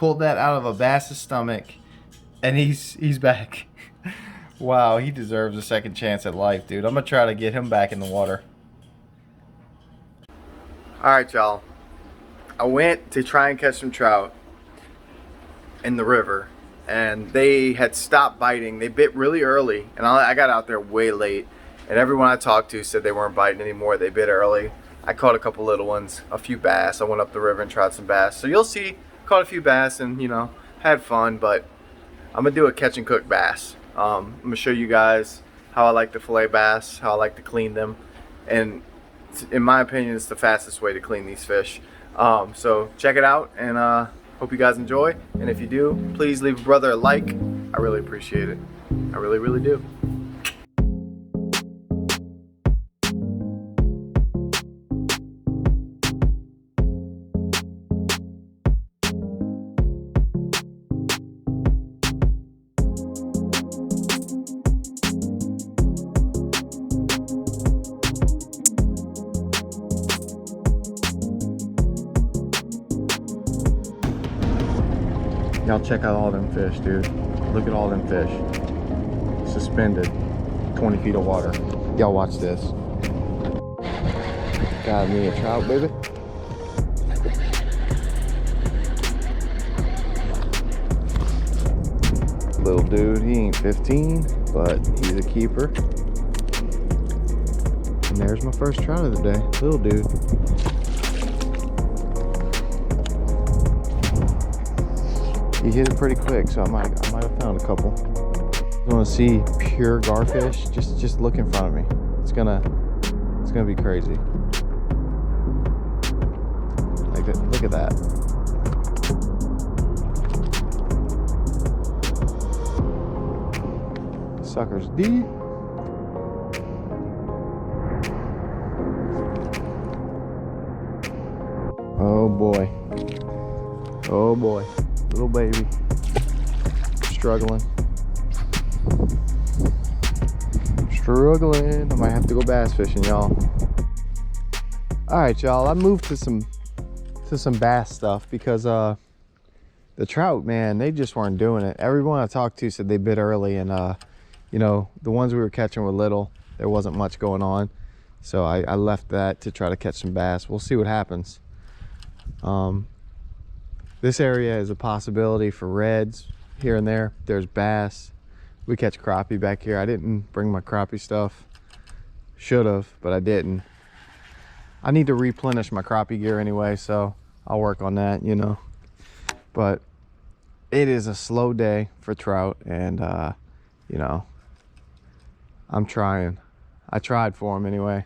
pulled that out of a bass's stomach, and he's back. Wow, he deserves a second chance at life, dude. I'm gonna try to get him back in the water. Alright, y'all. I went to try and catch some trout in the river, and they had stopped biting. They bit really early, and I got out there way late, and everyone I talked to said they weren't biting anymore. They bit early. I caught a couple little ones, a few bass. I went up the river and tried some bass. So you'll see, caught a few bass and, you know, had fun, but I'm gonna do a catch and cook bass. I'm gonna show you guys how I like to fillet bass, how I like to clean them, and in my opinion, it's the fastest way to clean these fish. So check it out, and hope you guys enjoy. And if you do, please leave a brother a like. I really appreciate it. I really, really do. Y'all check out all them fish, dude. Look at all them fish. Suspended, 20 feet of water. Y'all watch this. Got me a trout, baby. Little dude, he ain't 15, but he's a keeper. And there's my first trout of the day, little dude. He hit it pretty quick, so I might have found a couple. You want to see pure garfish? Just look in front of me. It's gonna be crazy. Like that. Look at that. Sucker's deep. Oh boy. Oh boy. Little baby, struggling. I might have to go bass fishing, y'all. All right, y'all. I moved to some bass stuff because the trout, man, they just weren't doing it. Everyone I talked to said they bit early, and you know, the ones we were catching were little. There wasn't much going on, so I left that to try to catch some bass. We'll see what happens. This area is a possibility for reds here and there. There's bass. We catch crappie back here. I didn't bring my crappie stuff. Should have, but I didn't. I need to replenish my crappie gear anyway, so I'll work on that, you know. But it is a slow day for trout, and you know, I'm trying. I tried for them anyway,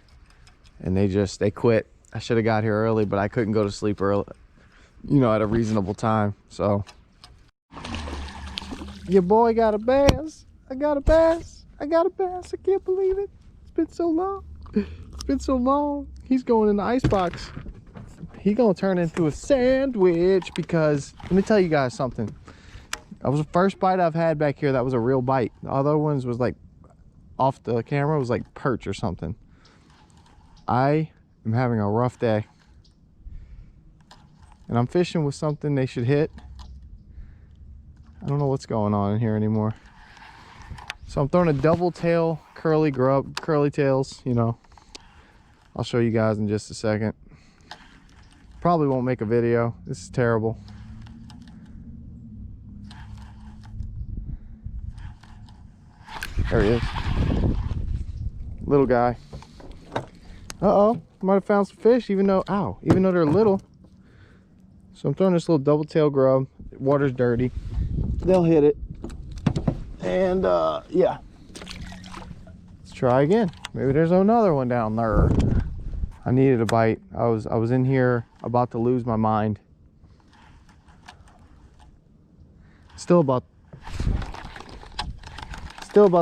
and they quit. I should have got here early, but I couldn't go to sleep early, you know, at a reasonable time. So your boy got a bass. I got a bass. I can't believe it. It's been so long. It's been so long. He's going in the icebox. He's gonna turn into a sandwich, because let me tell you guys something. That was the first bite I've had back here that was a real bite. The other ones was like off the camera, was like perch or something. I am having a rough day, and I'm fishing with something they should hit. I don't know what's going on in here anymore. So I'm throwing a double tail curly grub, curly tails, you know. I'll show you guys in just a second. Probably won't make a video. This is terrible. There he is. Little guy. Uh-oh, might have found some fish, even though they're little. So I'm throwing this little double tail grub. Water's dirty. They'll hit it. And yeah. Let's try again. Maybe there's another one down there. I needed a bite. I was in here about to lose my mind. Still about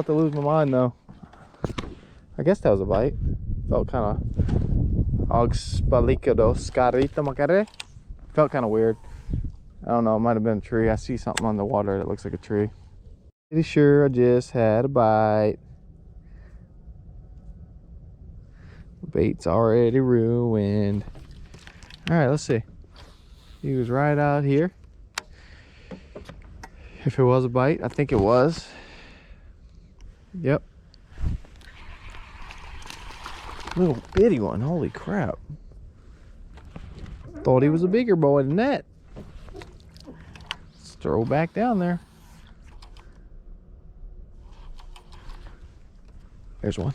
to lose my mind though. I guess that was a bite. Felt kind of felt kind of weird. I don't know, it might have been a tree. I see something on the water that looks like a tree. Pretty sure I just had a bite. The bait's already ruined. All right, let's see. He was right out here. If it was a bite, I think it was. Yep. Little bitty one, holy crap. Thought he was a bigger boy than that. Let's throw back down there. There's one.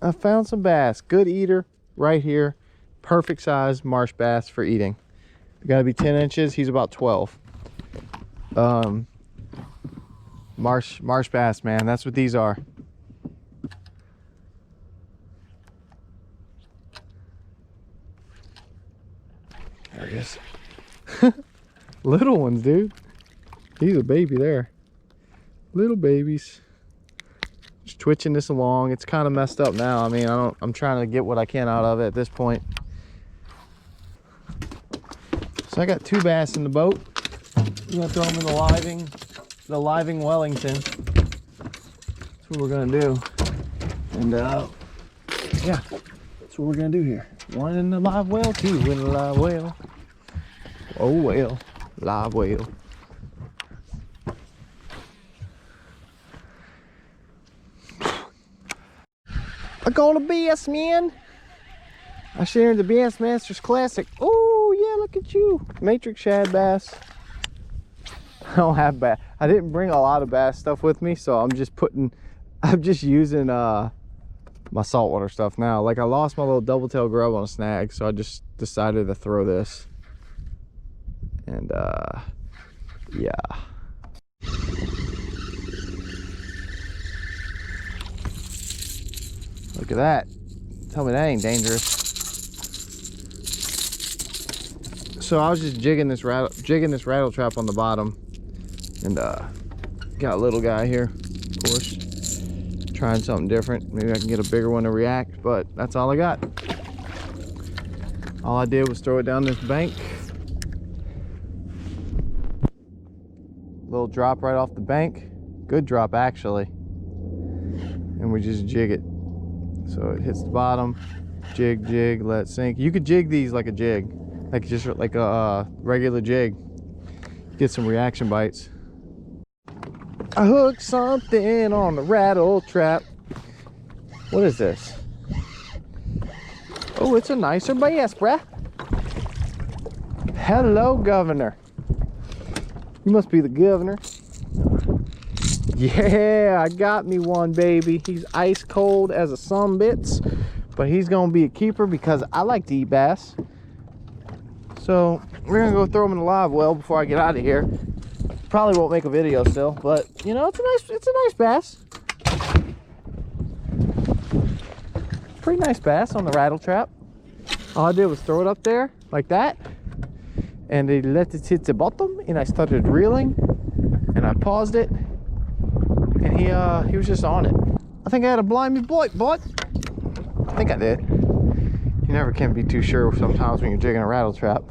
I found some bass. Good eater right here. Perfect size marsh bass for eating. They gotta be 10 inches. He's about 12. Marsh bass, man. That's what these are. There he is. Little ones, dude. He's a baby there. Little babies. Just twitching this along. It's kind of messed up now. I mean, I'm trying to get what I can out of it at this point. So I got 2 bass in the boat. I'm gonna throw them in the living Wellington. That's what we're gonna do. And yeah, that's what we're gonna do here. 1 in the live well, 2 in the live well. Oh well, live well. I got a bass, man. I shared the Bass Masters Classic. Oh yeah, look at you. Matrix shad bass. I don't have bass. I didn't bring a lot of bass stuff with me, so I'm just using my saltwater stuff now. Like I lost my little double tail grub on a snag, so I just decided to throw this. And yeah. Look at that. Tell me that ain't dangerous. So I was just jigging this rattle trap on the bottom, and got a little guy here, of course. Trying something different. Maybe I can get a bigger one to react, but that's all I got. All I did was throw it down this bank. Little drop right off the bank. Good drop actually. And we just jig it. So it hits the bottom, jig, jig, let it sink. You could jig these like a jig, like just like a regular jig. Get some reaction bites. I hooked something on the rattle trap. What is this? Oh, it's a nicer bass, bruh. Hello, governor. You must be the governor. Yeah, I got me one, baby. He's ice cold as a sunbits, but he's gonna be a keeper because I like to eat bass. So we're gonna go throw him in the live well before I get out of here. Probably won't make a video still, but you know, it's a nice bass. Pretty nice bass on the rattle trap. All I did was throw it up there like that, and they let it hit the bottom, and I started reeling, and I paused it. And he was just on it. I think I had a blind me bite. I think I did. You never can be too sure sometimes when you're jigging a rattle trap.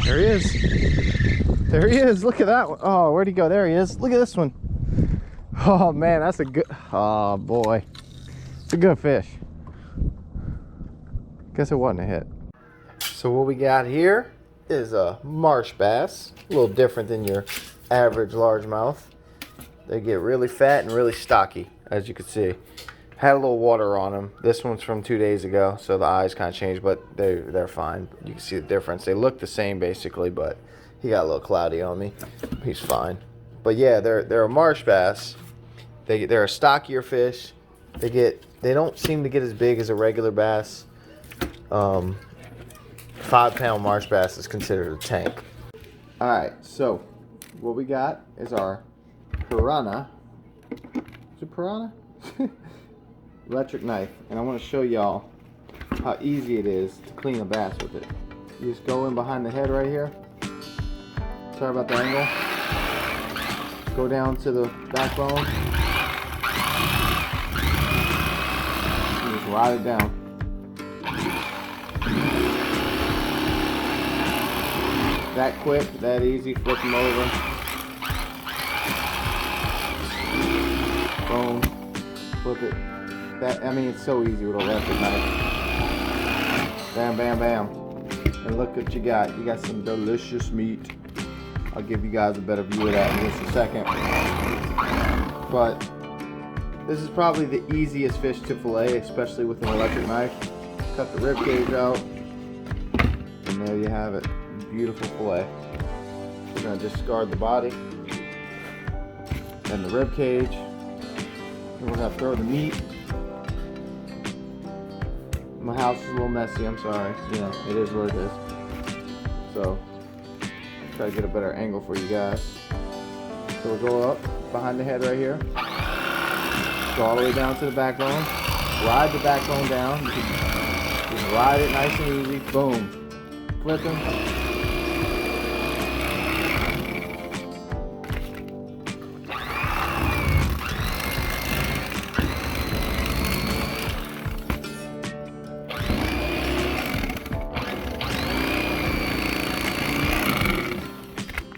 There he is. There he is. Look at that one. Oh, where'd he go? There he is. Look at this one. Oh man, that's a good, oh boy. It's a good fish. Guess it wasn't a hit. So what we got here is a marsh bass. A little different than your average largemouth. They get really fat and really stocky, as you can see. Had a little water on them. This one's from 2 days ago, so the eyes kind of changed, but they're fine. You can see the difference. They look the same basically, but he got a little cloudy on me. He's fine. But yeah, they're a marsh bass. They're a stockier fish. They don't seem to get as big as a regular bass. 5-pound marsh bass is considered a tank. All right, so what we got is our piranha. Is it piranha? Electric knife, and I want to show y'all how easy it is to clean a bass with it. You just go in behind the head right here. Sorry about the angle. Go down to the backbone. And just ride it down. That quick, that easy, flip them over. Boom. Flip it. That, I mean, it's so easy with a electric knife. Bam, bam, bam. And look what you got. You got some delicious meat. I'll give you guys a better view of that in just a second. But this is probably the easiest fish to fillet, especially with an electric knife. Cut the rib cage out, and there you have it. Beautiful fillet. We're gonna discard the body and the rib cage. And we're gonna throw the meat. My house is a little messy, I'm sorry. You know, it is what it is. So, try to get a better angle for you guys. So we'll go up behind the head right here. Go all the way down to the backbone. Ride the backbone down. You can just ride it nice and easy. Boom. Flip them.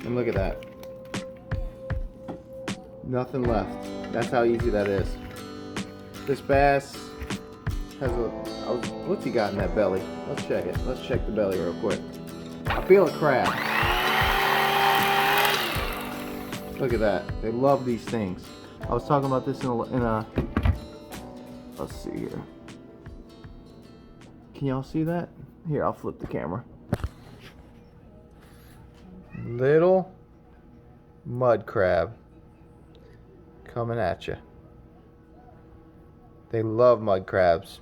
And look at that. Nothing left. That's how easy that is. This bass has a, what's he got in that belly? Let's check it. Let's check the belly real quick. I feel a crab. Look at that. They love these things. I was talking about this in a let's see here. Can y'all see that? Here, I'll flip the camera. Little mud crab coming at you. They love mud crabs.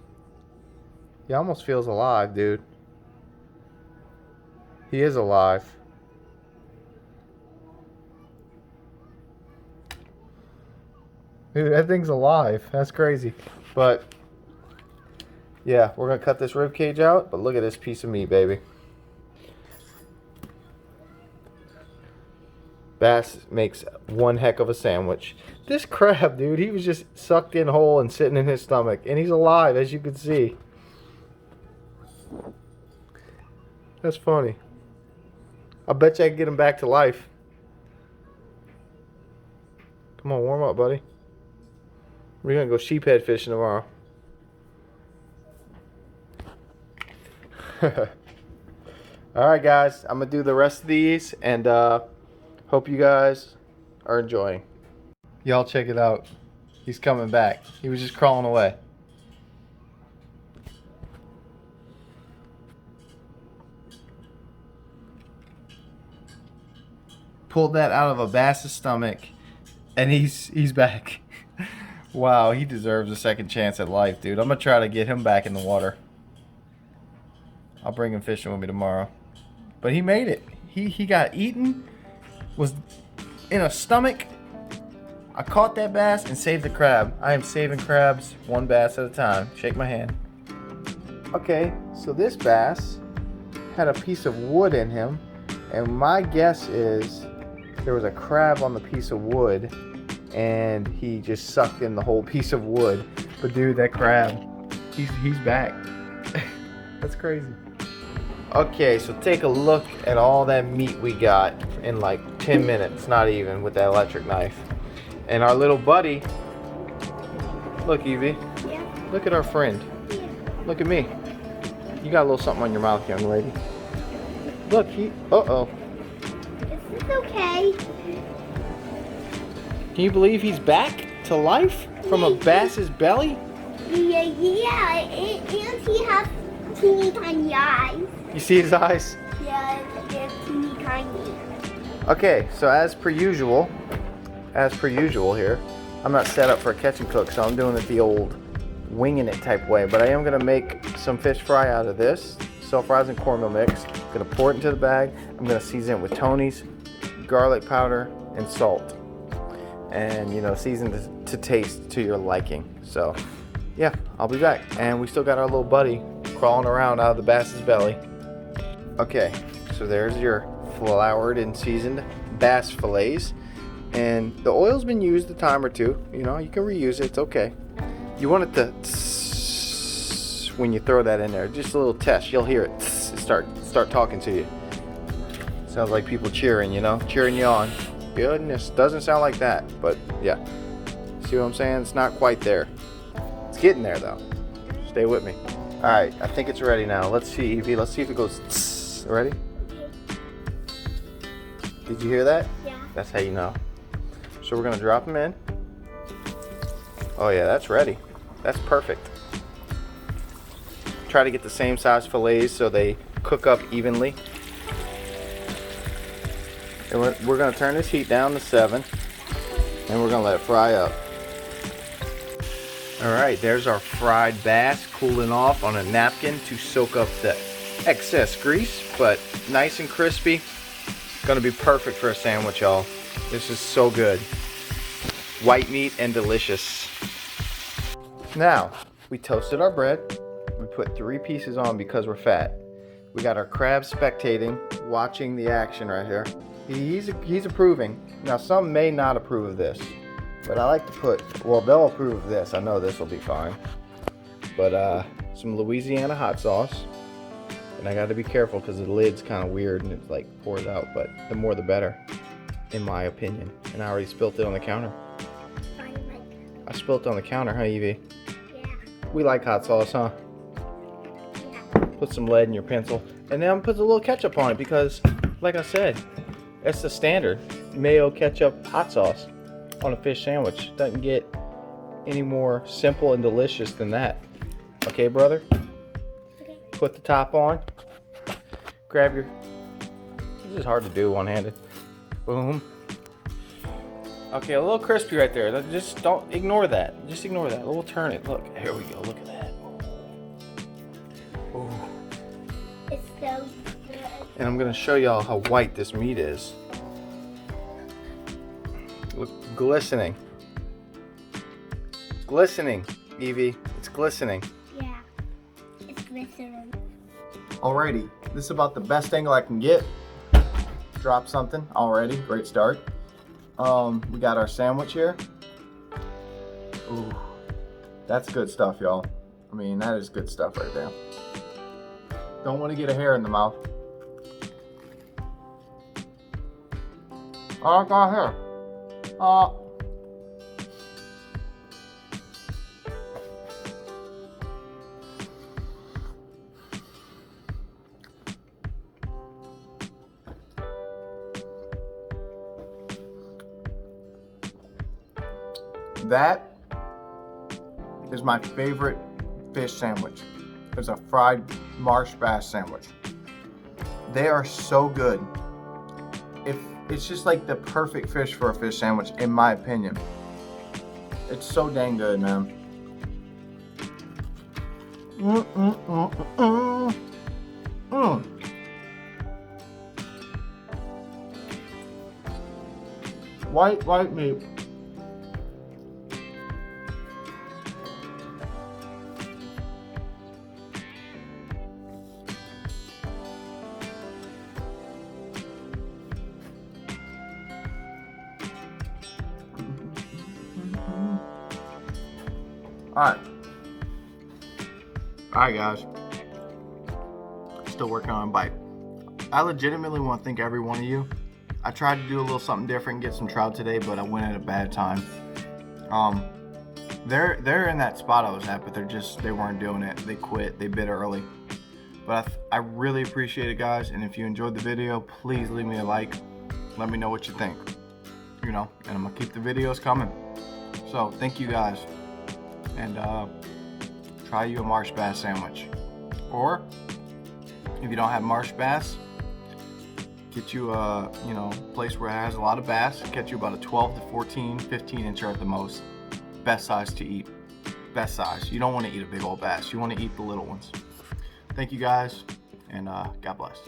He almost feels alive, dude. He is alive. Dude, that thing's alive. That's crazy. But yeah, we're gonna cut this rib cage out, but look at this piece of meat, baby. Bass makes one heck of a sandwich. This crab, dude, he was just sucked in whole and sitting in his stomach. And he's alive, as you can see. That's funny. I bet you I can get him back to life. Come on, warm up, buddy. We're going to go sheephead fishing tomorrow. Alright, guys. I'm going to do the rest of these. And hope you guys are enjoying. Y'all check it out. He's coming back. He was just crawling away. Pulled that out of a bass's stomach, and he's back. Wow, he deserves a second chance at life, dude. I'm gonna try to get him back in the water. I'll bring him fishing with me tomorrow. But he made it. He got eaten, was in a stomach. I caught that bass and saved the crab. I am saving crabs one bass at a time. Shake my hand. Okay, so this bass had a piece of wood in him, and my guess is there was a crab on the piece of wood, and he just sucked in the whole piece of wood. But dude, that crab, he's back. That's crazy. Okay, so take a look at all that meat we got in like 10 minutes, not even, with that electric knife. And our little buddy, look, Evie. Yeah. Look at our friend. Yeah. Look at me. You got a little something on your mouth, young lady. Look, uh-oh. Is this okay? Can you believe he's back to life from a bass's belly? Yeah, and he has teeny tiny eyes. You see his eyes? Yeah, they're teeny tiny. Okay, so as per usual here, I'm not set up for a catch and cook, so I'm doing it the old winging it type way. But I am gonna make some fish fry out of this, self-rising cornmeal mix. I'm gonna pour it into the bag. I'm gonna season it with Tony's, garlic powder, and salt. And you know, season to taste to your liking. So yeah, I'll be back. And we still got our little buddy crawling around out of the bass's belly. Okay, so there's your floured and seasoned bass fillets. And the oil's been used a time or two. You know, you can reuse it, it's okay. You want it to when you throw that in there, just a little test. You'll hear it start talking to you. Sounds like people cheering, you know, cheering you on. Goodness, doesn't sound like that, but yeah. See what I'm saying? It's not quite there. It's getting there though. Stay with me. All right, I think it's ready now. Let's see, Evie. Let's see if it goes tss. Ready? Did you hear that? Yeah. That's how you know. So we're gonna drop them in. Oh yeah, that's ready. That's perfect. Try to get the same size fillets so they cook up evenly. And we're gonna turn this heat down to 7, and we're gonna let it fry up. All right, there's our fried bass cooling off on a napkin to soak up the excess grease, but nice and crispy. Gonna be perfect for a sandwich, y'all. This is so good. White meat and delicious. Now, we toasted our bread. We put 3 pieces on because we're fat. We got our crab spectating, watching the action right here. He's approving. Now, some may not approve of this, but I like to put, well, they'll approve of this. I know this will be fine. But some Louisiana hot sauce. And I got to be careful because the lid's kind of weird and it like pours out, but the more the better, in my opinion. And I already spilt it on the counter. I spilt it on the counter, huh, Evie? Yeah. We like hot sauce, huh? Yeah. Put some lead in your pencil. And then I'm put a little ketchup on it because, like I said, that's the standard. Mayo, ketchup, hot sauce on a fish sandwich. Doesn't get any more simple and delicious than that. Okay, brother? Okay. Put the top on. Grab your... This is hard to do one-handed. Boom. Okay, a little crispy right there. Just don't ignore that. Just ignore that. We'll turn it. Look, here we go. Look at that. Ooh. It's so good. And I'm gonna show y'all how white this meat is. Look, glistening. Glistening, Evie. It's glistening. Yeah. It's glistening. Alrighty, this is about the best angle I can get. Drop something already. Great start. We got our sandwich here. Ooh, that's good stuff, y'all. I mean, that is good stuff right there. Don't want to get a hair in the mouth. Oh, I got hair. That is my favorite fish sandwich. It's a fried marsh bass sandwich. They are so good. It's just like the perfect fish for a fish sandwich, in my opinion. It's so dang good, man. White meat. Alright guys, still working on a bite. I legitimately want to thank every one of you. I tried to do a little something different, get some trout today, but I went at a bad time. They're in that spot I was at, but they weren't doing it. They quit, they bit early. But I really appreciate it, guys, and if you enjoyed the video, please leave me a like. Let me know what you think, and I'm gonna keep the videos coming. So thank you guys, and try you a marsh bass sandwich, or if you don't have marsh bass, get you a place where it has a lot of bass. Catch you about a 12 to 14, 15 incher at the most. Best size to eat. Best size. You don't want to eat a big old bass. You want to eat the little ones. Thank you guys, and God bless.